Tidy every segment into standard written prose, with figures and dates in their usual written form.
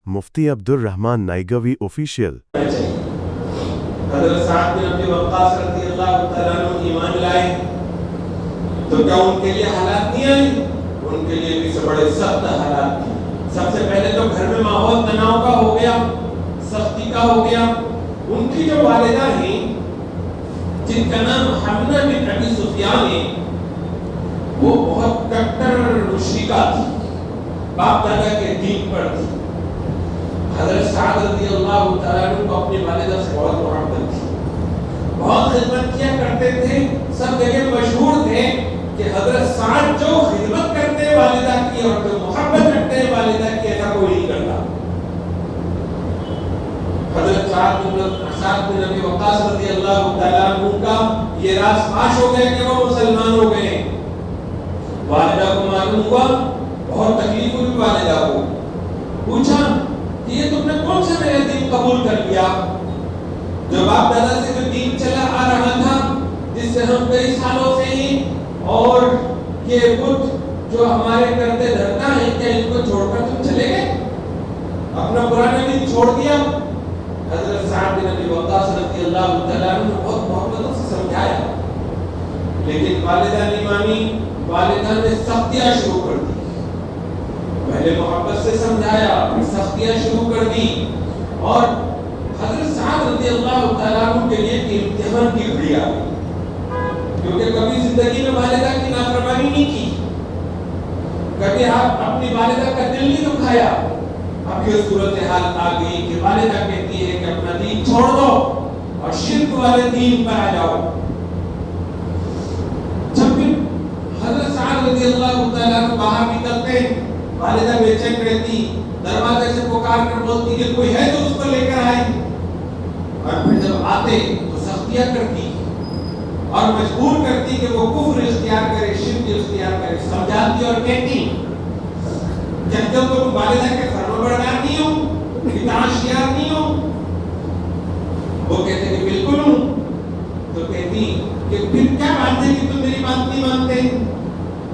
مفتی عبد الرحمن نائگوی آفیشیل۔ حضرت سعد بن ابی وقاص رضی اللہ تعالیٰ عنہ ایمان لائے تو کیا ان کے لیے حالات نہیں آئے؟ ان کے لیے بھی سے بڑے سخت حالات تھے۔ سب سے پہلے تو گھر میں ماحول تناؤ کا ہو گیا، سختی کا ہو گیا۔ ان کی جو والدہ ہیں جن کا نام حمنہ بن ابی سفیان ہے، وہ بہت کٹر مشرکہ تھی، باپ دادا کے دین پر تھی۔ حضرت سعد رضی اللہ تعالیٰ عنہ کو اپنی والدہ سے بہت محبت تھی، بہت خدمت کیا کرتے تھے، سب جگہ مشہور تھے کہ حضرت سعد جو خدمت کرتے ہیں والدہ کی اور جو محبت رکھتے ہیں والدہ کی، ایسا کوئی نہیں کرتا۔ حضرت سعد بن ابی وقاص رضی اللہ تعالیٰ عنہ کا یہ راز فاش ہو گیا کہ وہ مسلمان ہو گئے۔ والدہ کو معلوم ہوا، بہت تکلیف ہوئی والدہ کو، پوچھا کہ یہ تم نے کون سے میرا دین قبول کر لیا؟ جو باپ دادا سے جو دین چلا آ رہا تھا، جس سے ہم کئی سالوں سے ہی، اور یہ بت جو ہمارے کرتے دھرتا ہے، کیا ان کو چھوڑ کر تم چلے گئے؟ اپنا پرانا دین چھوڑ دیا؟ حضرت سعد بن ابی وقاص رضی اللہ تعالیٰ عنہ نے بہت محبتوں سے سمجھایا، لیکن والدہ نہیں مانی۔ والدہ نے سختیاں شروع کر دی، پہلے محبت سے سمجھایا، پھر سختیاں شروع کر دی، اور حضرت سعد رضی اللہ تعالیٰ عنہ کے لیے امتحان کی گھڑی آ گئی، کیونکہ کبھی زندگی میں والدہ کی نافرمانی نہیں کی، کبھی آپ اپنی والدہ کا دل نہیں دکھایا۔ اب یہ صورتحال آ گئی کہ والدہ کہتی ہے کہ اپنا دین چھوڑ دو اور شرک والے دین پر آ جاؤ۔ جب بھی حضرت سعد رضی اللہ تعالیٰ عنہ باہر نکلتے، والدہ بے چین رہتی، دروازے سے پکار کر بولتی کہ کوئی ہے جو اس کو لے کر آئے، اور پھر جب آتے تو سختیاں کرتی اور مجبور کرتی کہ وہ کفر اختیار کرے، شرک اختیار کرے، سمجھاتی اور کہتی جب تم والدہ کے فرمانبردار نہیں ہو، اطاعت شیار نہیں ہو؟ وہ کہتے کہ بالکل ہوں۔ تو کہتی کہ پھر کیا بات ہے کہ تم میری بات نہیں مانتے؟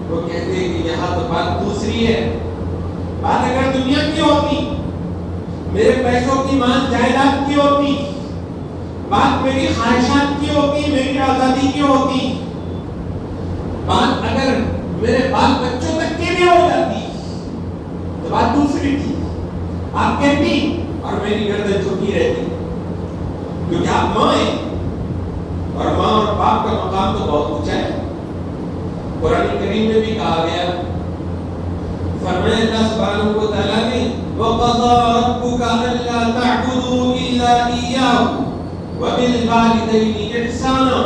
وہ کہتے کہ یہاں تو بات دوسری ہے، بات اگر دنیا کی ہوتی، میرے پیسوں کی مان جائیداد کی ہوتی، بات میری خواہشات کی ہوتی، میری آزادی کی ہوتی، بات اگر میرے بال بچوں تک کی بھی ہو جاتی تو بات دوسری تھی۔ آپ کہتی اور میری گردن جھکی رہتی، کیونکہ آپ ماں ہیں، اور ماں اور باپ کا مقام تو بہت اونچا ہے۔ قرآن کریم میں بھی کہا گیا، فرمایا اللہ سبحانہ و تعالیٰ نے وَقَضَىٰ رَبُّكَ أَلَّا تَعْبُدُوا إِلَّا إِيَّاهُ وَبِالْوَالِدَيْنِ إِحْسَانًا،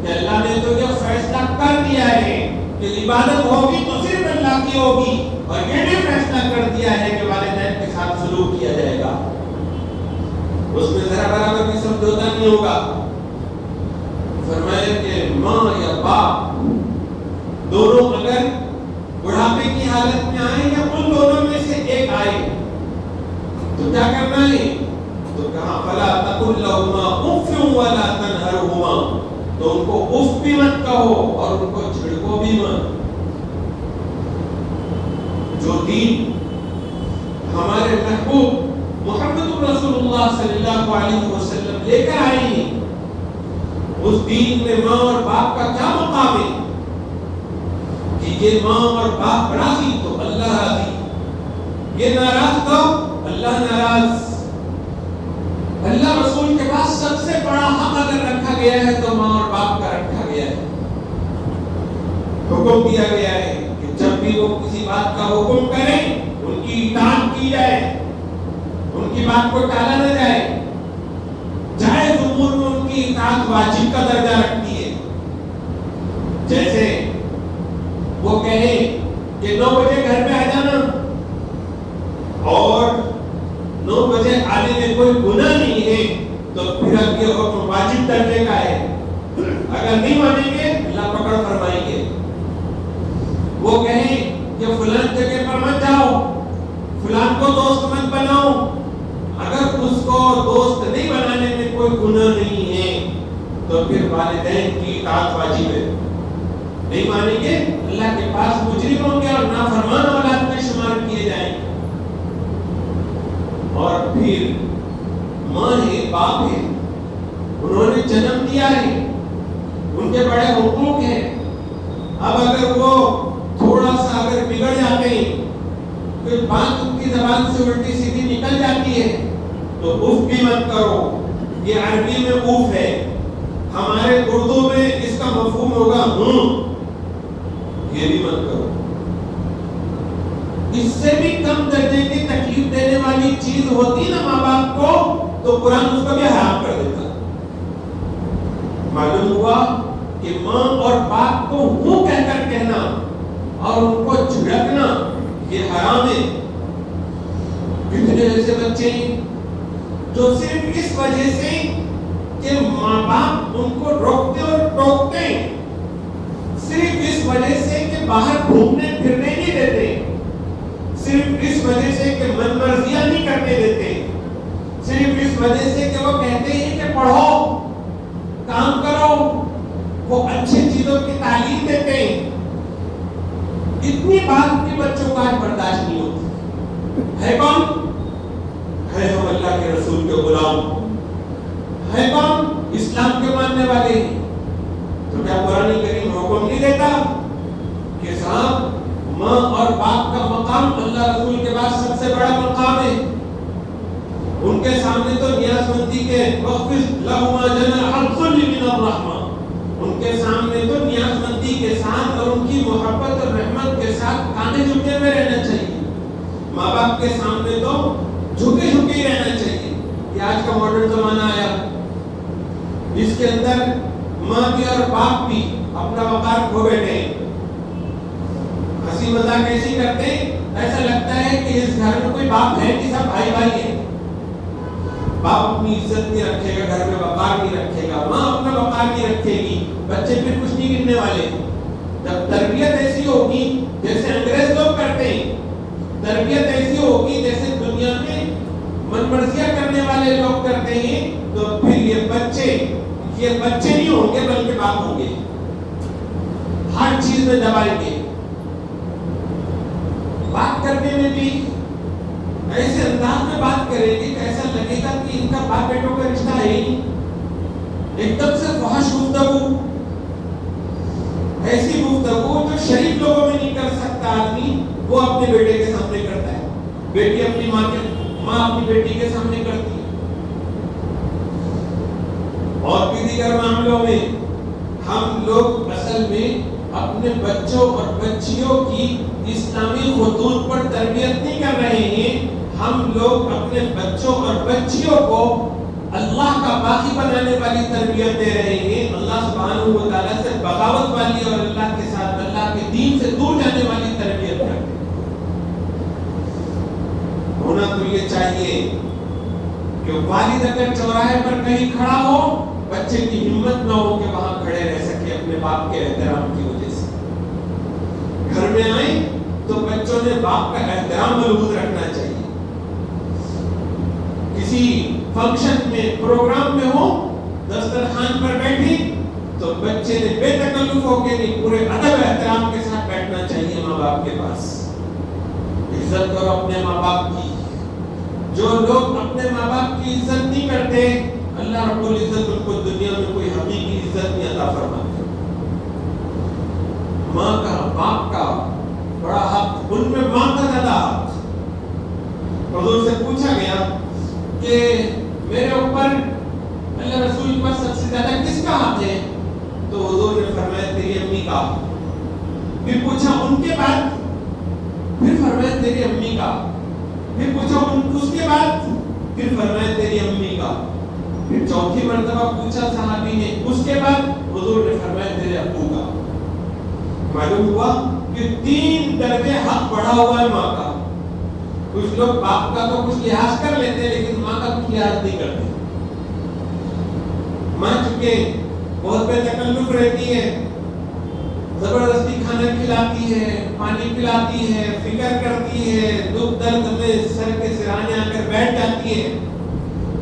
کہ اللہ نے تو یہ فیصلہ کر دیا ہے کہ عبادت ہوگی تو صرف اللہ کی ہوگی، اور یہ بھی فیصلہ کر دیا ہے کہ والدین کے ساتھ سلوک کیا جائے گا، اس میں ذرا برابر بھی سمجھوتا نہیں ہوگا۔ فرمایا کہ ماں یا باپ دونوں اگر بڑھاپے کی حالت میں آئے یا ان دونوں میں سے ایک آئے تو کیا کرنا ہے؟ تو کہا فَلَا تَقُلْ لَهُمَا أُفٍّ وَلَا تَنْهَرْهُمَا، تو ان کو اف بھی مت کہو اور ان کو جھڑکو بھی مت۔ جو دین ہمارے محبوب محمد رسول اللہ صلی اللہ علیہ وسلم لے کر آئے ہیں، اس دین میں ماں اور باپ کا کیا مقام ہے کہ یہ ماں اور باپ راضی تو اللہ راضی، یہ ناراض تو اللہ ناراض۔ اللہ رسول کے پاس سب سے بڑا حق اگر رکھا گیا ہے تو ماں اور باپ کا رکھا گیا ہے۔ حکم دیا گیا ہے کہ جب بھی وہ کسی بات کا حکم کریں ان کی اطاعت کی جائے، ان کی بات کو ٹالا نہ جائے۔ جائز امور میں ان کی اطاعت واجب کا درجہ رکھتی ہے، جیسے وہ کہیں کہ 9 بجے گھر میں آ جانا، اور 9 بجے آنے میں کوئی گناہ نہیں ہے، تو پھر اب یہ حکم واجب درجے کا ہے، اگر نہیں مانیں گے اللہ پکڑ فرمائیں گے۔ وہ کہیں کہ فلان جگہ پر مت جاؤ، فلان کو دوست مت بناؤ، اگر اس کو دوست نہیں بنانے میں کوئی گناہ نہیں ہے تو پھر والدین کی اطاعت واجب ہے۔ نہیں مانیں گے اللہ کے پاس مجرم ہوں گے اور نافرمان اولاد میں شمار کیے جائیں گے۔ اور پھر ماں ہے، باپ ہے، انہوں نے جنم دیا ہے، ان کے بڑے حقوق ہیں. اب اگر وہ تھوڑا سا اگر بگڑ جاتے ہیں، کوئی بات ان کی زبان سے الٹی سیدھی نکل جاتی ہے، تو اف بھی مت کرو. یہ عربی میں اف ہے، ہمارے اردو میں اس کا مفہوم ہوگا یہ بھی مت کرو. اس سے بھی کم درجے کی تکلیف دینے والی چیز ہوتی نا ماں باپ کو، تو قرآن اس کو بھی حرام کر دیتا. معلوم ہوا کہ ماں اور باپ کو وہ کہہ کر کہنا اور ان کو جھڑکنا یہ حرام ہے. کتنے ایسے بچے جو صرف اس وجہ سے کہ ماں باپ ان کو روکتے اور ٹوکتے، صرف اس وجہ سے کہ باہر گھومنے پھرنے نہیں دیتے، صرف اس وجہ سے کہ من مرضیاں نہیں کرنے دیتے، صرف اس وجہ سے کہ وہ کہتے ہیں کہ پڑھو، کام کرو، وہ اچھی چیزوں کی تعلیم دیتے ہیں. اتنی بات بھی بچوں کو آج برداشت نہیں ہوتی. ہے کون؟ ہے ہم اللہ کے رسول کے غلام. ہے کون؟ اسلام کے ماننے والے. تو کیا قرآن کریم حکم نہیں دیتا کہ صاحب ماں اور باپ کا مقام اللہ رسول کے بعد سب سے بڑا مقام ہے. ان کے سامنے تو نیاز مندی کے وَخْفِضْ لَهُمَا جَنَاحَ الذُّلِّ مِنَ الرَّحْمَةِ، ان کے سامنے تو نیاز مندی کے ساتھ اور ان کی محبت اور رحمت کے ساتھ کانے جھکے ہوئے رہنا چاہیے. ماں باپ کے سامنے تو جھکے ہی رہنا چاہیے. یہ آج کا ماڈرن زمانہ آیا، اس کے اندر ماں بھی اور باپ بھی اپنا وقار کھو بیٹھے ہیں. ہنسی مذاق ایسی کرتے ہیں ایسا لگتا ہے کہ اس گھر میں کوئی باپ ہے کہ سب بھائی بھائی ہیں. باپ اپنی عزت نہیں رکھے گا، گھر میں وقار نہیں رکھے گا، ماں اپنا وقار نہیں رکھے گی، بچے پھر کچھ نہیں گرنے والے. جب تربیت ایسی ہوگی جیسے انگریز لوگ کرتے ہیں، تربیت ایسی ہوگی جیسے دنیا میں من مرضیاں کرنے والے لوگ کرتے ہیں، تو پھر یہ بچے نہیں ہوں گے بلکہ باپ ہوں گے. ہر چیز میں دبائیں گے. بات کرنے میں بھی ایسے انداز میں بات کریں گے کہ ایسا لگے گا کہ ان کا باپ بیٹوں کا رشتہ ہے ہی. ایک دم سے فحش گفتگو، ایسی گفتگو جو شریف لوگوں میں نہیں کر سکتا آدمی، وہ اپنے بیٹے کے سامنے کرتا ہے. بیٹی اپنی ماں اپنی بیٹی کے سامنے کرتی ہے. اور بھی دیگر معاملوں میں ہم لوگ اصل میں اپنے بچوں اور بچیوں کی اسلامی خطوط پر تربیت نہیں کر رہے ہیں. ہم لوگ اپنے بچوں اور بچیوں کو اللہ کا باقی بنانے والی تربیت دے رہے ہیں. اللہ سبحانہ و تعالیٰ سے بغاوت والی اور اللہ کے ساتھ اللہ کے دین سے دور جانے والی تربیت کرتے ہیں. ہونا تو یہ چاہیے کہ والد اگر چوراہے پر کہیں کھڑا ہو، بچے کی ہمت نہ ہو کہ وہاں کھڑے رہ سکے اپنے باپ کے احترام کی وجہ سے. گھر میں آئیں تو بچوں نے باپ کا احترام ملحوظ رکھنا چاہیے. کسی فنکشن میں پروگرام میں ہو، دسترخوان پر بیٹھے تو بچے نے بے تکلف ہو کے نہیں، پورے ادب احترام کے ساتھ بیٹھنا چاہیے ماں باپ کے پاس. عزت کرو اپنے ماں باپ کی. جو لوگ اپنے ماں باپ کی عزت نہیں کرتے، اللہ رب العزت ان کو دنیا میں کوئی حقیقی عزت نہیں عطا فرماتے. ماں کا باپ کا بڑا حق، ان میں ماں کا زیادہ حق. حضور سے پوچھا گیا کہ میرے اوپر اللہ رسول پر سب سے زیادہ کس کا حق ہے؟ تو حضور نے فرمایا تیری امی کا. پھر پوچھا ان کے بعد؟ پھر فرمایا تیری امی کا. پھر پوچھا اس کے بعد؟ پھر فرمایا تیری امی کا. پھر چوتھی مرتبہ پوچھا صحابی نے اس کے بعد؟ حضور نے فرمایا تیرے ابو کا. معلوم ہوا کہ 3 درجے حق بڑھا ہوا ہے ماں کا. کچھ لوگ باپ کا تو کچھ لحاظ کر لیتے ہیں لیکن ماں کا کچھ لحاظ نہیں کرتے. ماں چونکہ بہت بے تکلف رہتی ہے، زبردستی کھانا کھلاتی ہے، پانی پلاتی ہے، فکر کرتی ہے، دکھ درد میں سر کے سرانے آ کر بیٹھ جاتی ہے،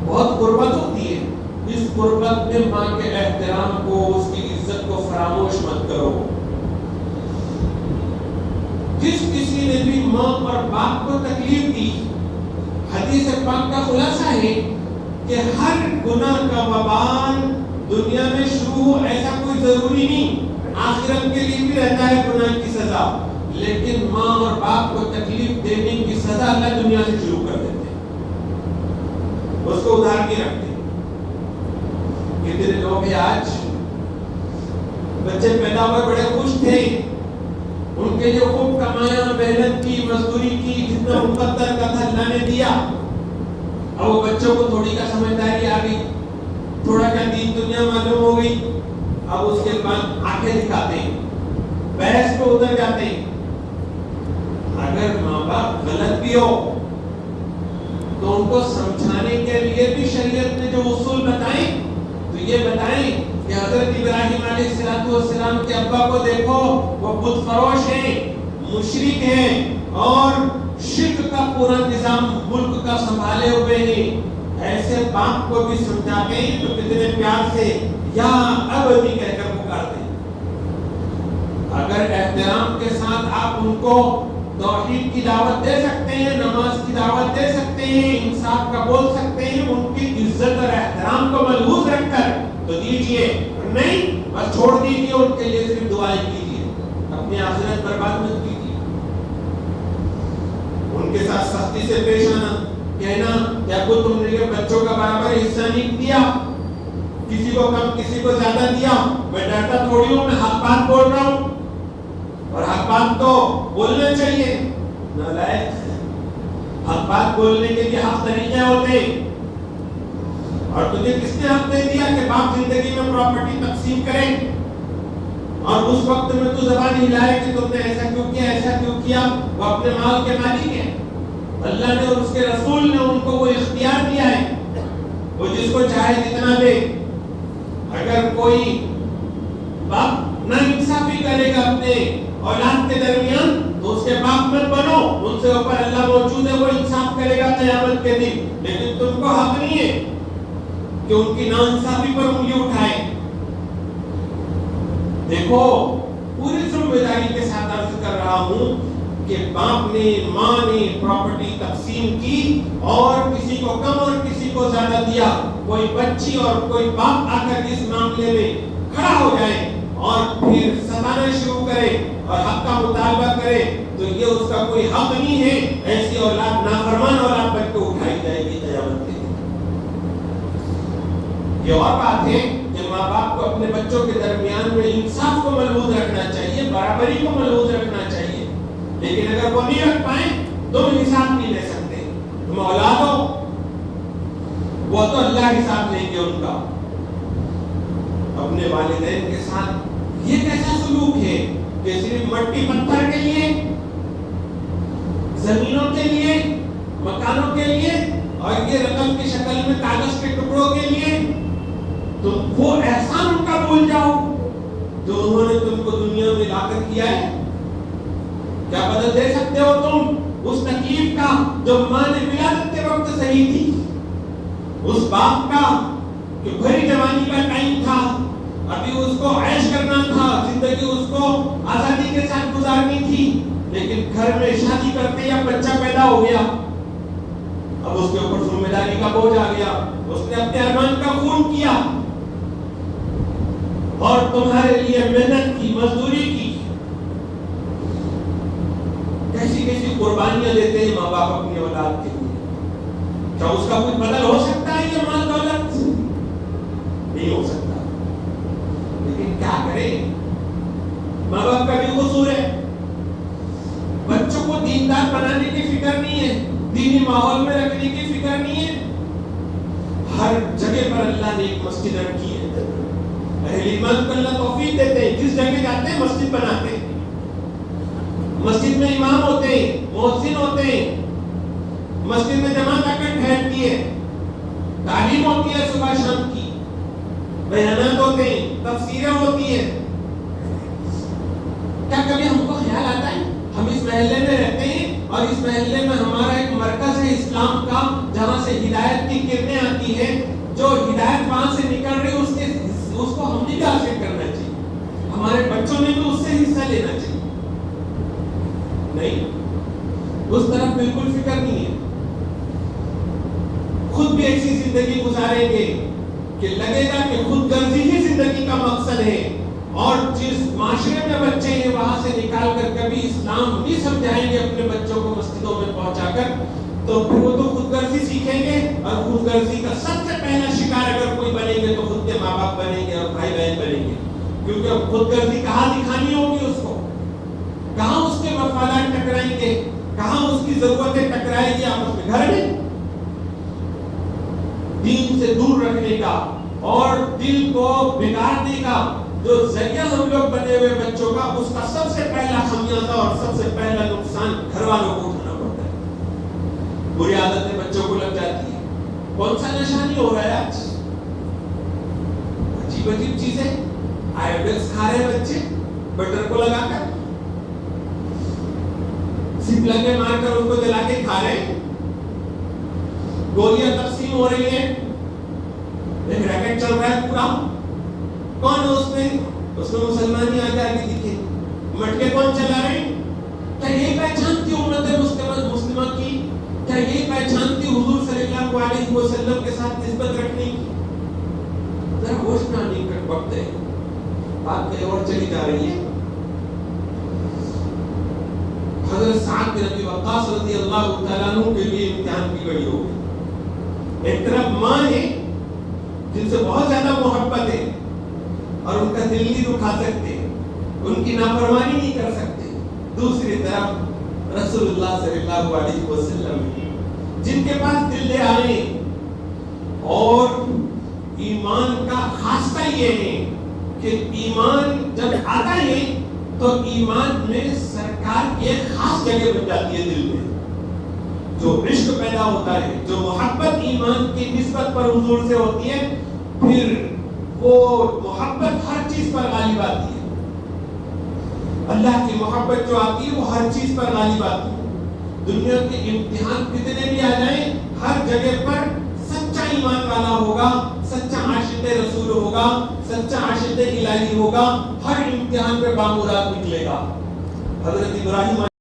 بہت قربت ہوتی ہے. اس قربت میں ماں کے احترام کو، اس کی عزت کو فراموش مت کرو. جس کسی نے بھی ماں اور باپ کو تکلیف دی، حدیث پاک کا خلاصہ ہے کہ ہر گناہ کا وبال دنیا میں شروع ہو ایسا کوئی ضروری نہیں، آخرت کے لیے بھی رہتا ہے گناہ کی سزا، لیکن ماں اور باپ کو تکلیف دینے کی سزا اللہ دنیا سے شروع کر دیتے ہیں، اس کو ادھار کے رکھتے ہیں۔ کتنے لوگ ہیں آج بچے پیدا ہوئے بڑے خوش تھے، ان کے لیے خوب کمایا، محنت کی، مزدوری کی، جتنا مقدر کا تھا اللہ نے دیا۔ اب وہ بچوں کو تھوڑی کا سمجھداری آ گئی، تھوڑا کا دین دنیا معلوم ہو گئی، اب اس کے بعد آنکھیں دکھاتے ہیں، بحث پہ اتر جاتے ہیں۔ اگر ماں باپ غلط بھی ہو تو ان کو سمجھانے کے لیے بھی شریعت نے جو اصول بتائیں تو یہ بتائیں کہ حضرت ابراہیم علیہ السلام کے ابا کو دیکھو، وہ بت فروش ہیں، مشرک ہیں، اور شرک کا پورا نظام ملک کا سنبھالے ہوئے ہیں۔ ایسے باپ کو بھی سمجھاتے ہیں تو کتنے پیار سے یا ابتی کہہ کر پکارتے ہیں۔ اگر احترام کے ساتھ آپ ان کو توحید کی دعوت دے سکتے ہیں، نماز کی دعوت دے سکتے ہیں، انصاف کا بول سکتے ہیں، ان کی عزت اور احترام کو ملحوظ رکھ کر تو دیجئے، نہیں بس چھوڑ دیجئے، ان کے لیے صرف دعائیں کیجئے، اپنی آخرت برباد مت کیجئے۔ ان کے ساتھ سختی سے پیش آنا، کہنا کہ ابو تم نے بچوں کا برابر حصہ نہیں دیا، کسی کو کم کسی کو زیادہ دیا، میں ڈرتا تھوڑی ہوں، میں حق بات بول رہا ہوں، اور حق بات تو بولنا چاہیے۔ نالائق، حق بات بولنے کے لیے حق طریقے ہوتے ہیں، اور تجھے کس نے حق دے دیا کہ باپ زندگی میں پراپرٹی تقسیم کرے، اور اس وقت میں تو زبان ہلائے کہ تم نے ایسا کیوں کیا، ایسا کیوں کیا؟ وہ اپنے مال کے مالک ہیں، اللہ نے اور اس کے رسول نے ان کو وہ اختیار دیا ہے، وہ جس کو چاہے جتنا دے۔ اگر کوئی باپ ناانصافی کرے گا اپنے اولاد کے درمیان تو اس کے باپ مت بنو، ان سے اوپر اللہ موجود ہے، وہ انصاف کرے گا قیامت کے دن، لیکن تم کو حق نہیں ہے کہ ان کی ناانصافی پر انگلی اٹھائے۔ دیکھو پوری ذمہ داری کے ساتھ عرض کر رہا ہوں کہ باپ نے، ماں نے پراپرٹی تقسیم کی اور کسی کو کم اور کسی کو زیادہ دیا، کوئی بچی اور کوئی باپ آ کر اس معاملے میں کھڑا ہو جائے اور پھر ستانا شروع کرے اور حق کا مطالبہ کرے تو یہ اس کا کوئی حق نہیں ہے، ایسی اولاد نافرمان اولاد بن کے اٹھائی جائے گی قیامت کے دن۔ یہ اور بات ہے کہ ماں باپ کو اپنے بچوں کے درمیان میں انصاف کو ملحوظ رکھنا چاہیے، برابری کو ملحوظ رکھنا چاہیے، لیکن اگر وہ نہیں رکھ پائیں تم حساب نہیں لے سکتے، تم اولاد ہو، وہ تو اللہ حساب لیں گے ان کا۔ اپنے والدین کے ساتھ یہ کیسا سلوک ہے کہ صرف مٹی پتھر کے لیے، زمینوں کے لیے، مکانوں کے لیے اور یہ رقم کی شکل میں کاغذ کے ٹکڑوں کے لیے تم وہ احسان ان کا بھول جاؤ جو انہوں نے تم کو دنیا میں لا کر کیا ہے؟ کیا بدل دے سکتے ہو تم اس تکلیف کا جو ماں نے ولادت کے وقت سہی تھی، اس باپ کا کہ بھری جوانی کا ٹائم تھا، ابھی اس کو عیش کرنا تھا، زندگی اس کو آزادی کے ساتھ گزارنی تھی، لیکن گھر میں شادی کرتے یا بچہ پیدا ہو گیا، اب اس کے اوپر ذمہ داری کا بوجھ آ گیا، اس نے اپنے ارمان کا خون کیا اور تمہارے لیے محنت کی، مزدوری کی، کیسی کیسی قربانیاں دیتے ہیں ماں باپ اپنی اولاد کے لیے۔ کیا اس کا کوئی بدل ہو سکتا ہے یہ مال دولت؟ نہیں ہو سکتا، لیکن کیا کریں، ماں باپ کا بھی قصور ہے۔ بچوں کو دیندار بنانے کی فکر نہیں ہے، دینی ماحول میں رکھنے کی فکر نہیں ہے۔ ہر جگہ پر اللہ نے ایک مسجد رکھی ہے، اہل ایمان کو اللہ توفیق دیتے ہیں، جس جگہ جاتے ہیں مسجد بناتے ہیں، مسجد میں امام ہوتے ہیں، مؤذن ہوتے ہیں، مسجد میں جماعت آ کر ٹھہرتی ہے، تعلیم ہوتی ہے صبح شام کی، بیانات ہوتے ہیں، تفسیریں ہوتی ہیں۔ کیا کبھی ہم کو خیال آتا ہے ہم اس محلے میں رہتے ہیں اور اس محلے میں ہمارا ایک مرکز ہے اسلام کا جہاں سے ہدایت کی کرنیں آتی ہیں، جو ہدایت وہاں سے نکل رہی اس کو ہم نے بھی حاصل کرنا چاہیے، ہمارے بچوں نے بھی اس سے حصہ لینا چاہیے؟ نہیں، اس طرف بالکل فکر نہیں ہے۔ خود بھی ایسی زندگی گزاریں گے کہ لگے گا کہ خود غرضی ہی زندگی کا مقصد ہے، اور جس معاشرے میں بچے ہیں وہاں سے نکال کر کبھی اسلام نہیں سمجھائیں گے اپنے بچوں کو مسجدوں میں پہنچا کر، تو پھر وہ تو خود غرضی سیکھیں گے، اور خود غرضی کا سب سے پہلا شکار اگر کوئی بنیں گے تو خود کے ماں باپ بنیں گے اور بھائی بہن بنیں گے، کیونکہ اب خود غرضی کہاں دکھانی ہوگی اس کو، کہاں اس کے مفادات ٹکرائیں گے، کہاں اس کی ضرورتیں ٹکرائیں گی آپس میں، گھر میں۔ دین سے دور رکھنے کا اور دل کو بگاڑنے کا جو ذریعہ ہم لوگ بنے ہوئے بچوں کا، اس کا سب سے پہلا خمیازہ اور سب سے پہلا نقصان گھر والوں کو اٹھانا پڑتا ہے۔ بری عادتیں بچوں کو لگ جاتی ہے، کون سا نشہ نہیں ہو رہا ہے آج، عجیب عجیب چیزیں، آئیڈلس کھا رہے ہیں بچے بٹر کو لگا کر، سپ لگے مار کر اس کو جلا کے کھا رہے ہیں، گولیاں تقسیم ہو رہی ہیں، ایک ریکٹ چل رہا ہے پورا، کون ہے اس میں مسلمان ہی آگے آگے دکھے، مٹکے کون چلا رہے ہیں؟ کیا یہی پہچان تھی امت مسلمہ کی؟ کیا یہی پہچان تھی حضور صلی اللہ علیہ وسلم کے ساتھ نسبت رکھنے کی؟ ذرا ہوش میں آنے کا وقت ہے، بات کہیں اور چلی جا رہی ہے۔ حضرت سعد بن ابی وقاص رضی اللہ تعالیٰ عنہ کے لیے امتحان کی گھڑی ہو گئی۔ ایک طرف ماں ہے جن سے بہت زیادہ محبت ہے اور ان کا دل نہیں دکھا سکتے، ان کی نافرمانی نہیں کر سکتے، دوسری طرف رسول اللہ صلی اللہ علیہ وسلم جن کے پاس دل لے آئے اور ایمان کا خاصہ یہ ہے کہ ایمان جب آتا ہے تو ایمان میں سرکار کی ایک خاص جگہ بن جاتی ہے دل میں، جو عشق پیدا ہوتا ہے، جو محبت ایمان کی نسبت پر حضور سے ہوتی ہے، پھر وہ محبت ہر چیز پر غالب آتی ہے، اللہ کی محبت جو آتی ہے وہ ہر چیز پر غالب آتی ہے۔ دنیا کے امتحان کتنے بھی آ جائیں، ہر جگہ پر سچا ایمان والا ہوگا، سچا عاشق رسول ہوگا، سچا عاشق الہی ہوگا، ہر امتحان پہ بامراد نکلے گا۔ حضرت ابراہیم